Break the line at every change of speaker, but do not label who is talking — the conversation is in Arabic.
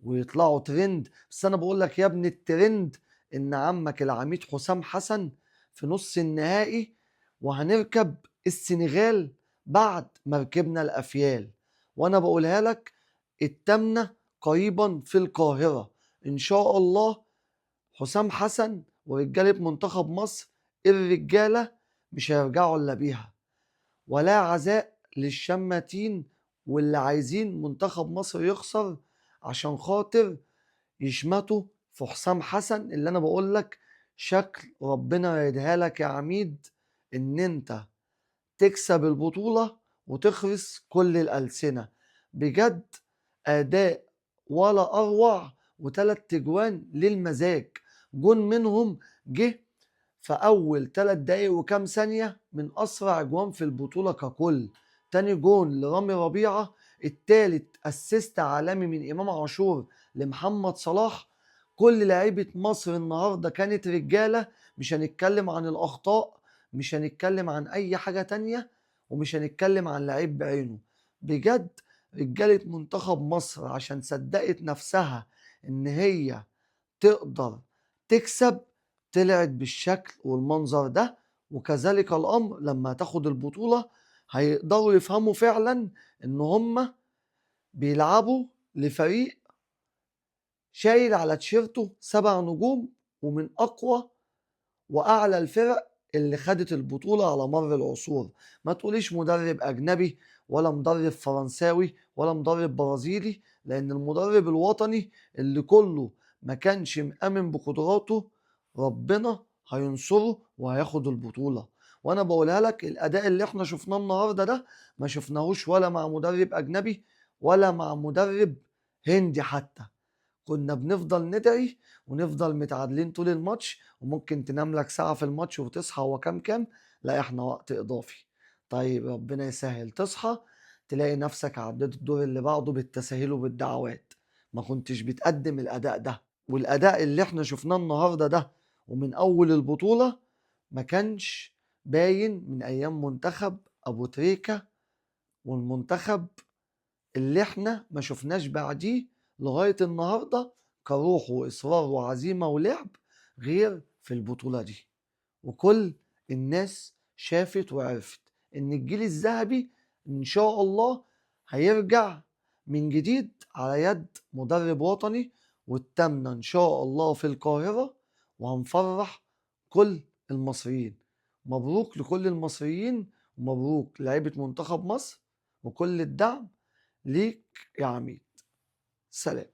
ويطلعوا ترند. بس انا بقول لك يا ابني الترند ان عمك العميد حسام حسن في نص النهائي، وهنركب السنغال بعد ما ركبنا الافيال. وانا بقولها لك التامنة قريبا في القاهرة ان شاء الله. حسام حسن ورجالة منتخب مصر، الرجالة مش هيرجعوا الا بيها. ولا عزاء للشماتين واللي عايزين منتخب مصر يخسر عشان خاطر يشمتوا في حسام حسن، اللي انا بقول لك شكل ربنا يديها لك يا عميد ان انت تكسب البطولة وتخرس كل الألسنة. بجد أداء ولا أروع، وتلات تجوان للمزاج. جون منهم جه في أول 3 دقايق وكام ثانية من أسرع جوان في البطولة ككل. تاني جون لرامي ربيعة، التالت أسيست عالمي من إمام عاشور لمحمد صلاح. كل لعيبة مصر النهاردة كانت رجالة. مش هنتكلم عن الأخطاء، مش هنتكلم عن أي حاجة تانية، ومش هنتكلم عن لعيب بعينه. بجد رجالة منتخب مصر عشان صدقت نفسها إن هي تقدر تكسب، طلعت بالشكل والمنظر ده. وكذلك الأمر لما تاخد البطولة هيقدروا يفهموا فعلا إن هم بيلعبوا لفريق شايل على تيشيرته 7 نجوم، ومن أقوى وأعلى الفرق اللي خدت البطولة على مر العصور. ما تقوليش مدرب أجنبي ولا مدرب فرنساوي ولا مدرب برازيلي، لأن المدرب الوطني اللي كله ما كانش مأمن بقدراته ربنا هينصره وهياخد البطولة. وأنا بقولها لك الأداء اللي احنا شفناه النهاردة ده ما شفناهوش ولا مع مدرب أجنبي ولا مع مدرب هندي حتى. كنا بنفضل ندعي ونفضل متعادلين طول الماتش، وممكن تنام لك ساعة في الماتش وتصحى هو كام. لا احنا وقت إضافي. طيب ربنا يسهل، تصحى تلاقي نفسك عديت الدور اللي بعده بالتساهيل وبالدعوات. ما كنتش بتقدم الأداء ده، والأداء اللي احنا شفناه النهاردة ده ومن أول البطولة ما كانش باين من أيام منتخب أبو تريكة، والمنتخب اللي احنا ما شفناش بعديه لغاية النهاردة كروح وإصرار وعزيمة ولعب غير في البطولة دي. وكل الناس شافت وعرفت إن الجيل الذهبي إن شاء الله هيرجع من جديد على يد مدرب وطني، والتامنة إن شاء الله في القاهرة، وهنفرح كل المصريين. مبروك لكل المصريين، ومبروك لعيبة منتخب مصر، وكل الدعم ليك يا عميد. سلام.